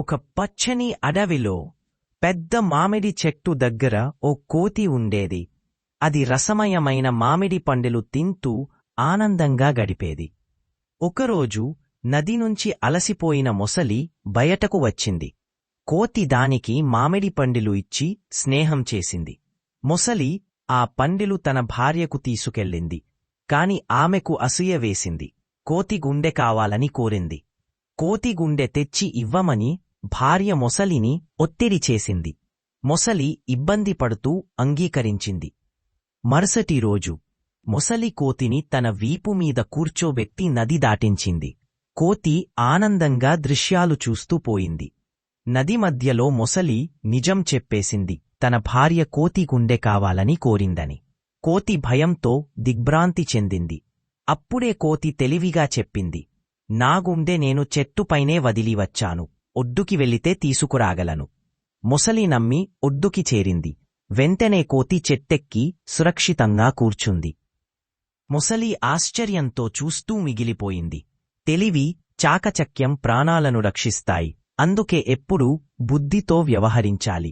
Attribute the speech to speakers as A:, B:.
A: ఒక పచ్చని అడవిలో పెద్ద మామిడి చెట్టు దగ్గర ఓ కోతి ఉండేది. అది రసమయమైన మామిడి పండులు తింటూ ఆనందంగా గడిపేది. ఒకరోజు నది నుంచి అలసిపోయిన మొసలి బయటకు వచ్చింది. కోతి దానికి మామిడి పండులు ఇచ్చి స్నేహం చేసింది. మొసలి ఆ పండులు తన భార్యకు తీసుకెళ్ళింది. కాని ఆమెకు అసూయ వేసింది. కోతి గుండె కావాలని కోరింది. కోతి గుండె తెచ్చి ఇవ్వమని భార్య మొసలిని ఒత్తిడి చేసింది. మొసలి ఇబ్బంది పడుతూ అంగీకరించింది. మరుసటి రోజు మొసలి కోతిని తన వీపు మీద కూర్చోబెట్టి నది దాటించింది. కోతి ఆనందంగా దృశ్యాలు చూస్తూ పోయింది. నది మధ్యలో మొసలి నిజం చెప్పేసింది, తన భార్య కోతి గుండె కావాలని కోరిందని. కోతి భయంతో దిగ్భ్రాంతి చెందింది. అప్పుడే కోతి తెలివిగా చెప్పింది, నా గుండె నేను చెట్టుపైనే వదిలి వచ్చాను. ఒడ్డుకి వెళితే తీసుకురాగలను. మొసలి నమ్మి ఒడ్డుకి చేరింది. వెంటనే కోతి చెట్టెక్కి సురక్షితంగా కూర్చుంది. మొసలి ఆశ్చర్యంతో చూస్తూ మిగిలిపోయింది. తెలివి, చాకచక్యం ప్రాణాలను రక్షిస్తాయి. అందుకే ఎప్పుడూ బుద్ధితో వ్యవహరించాలి.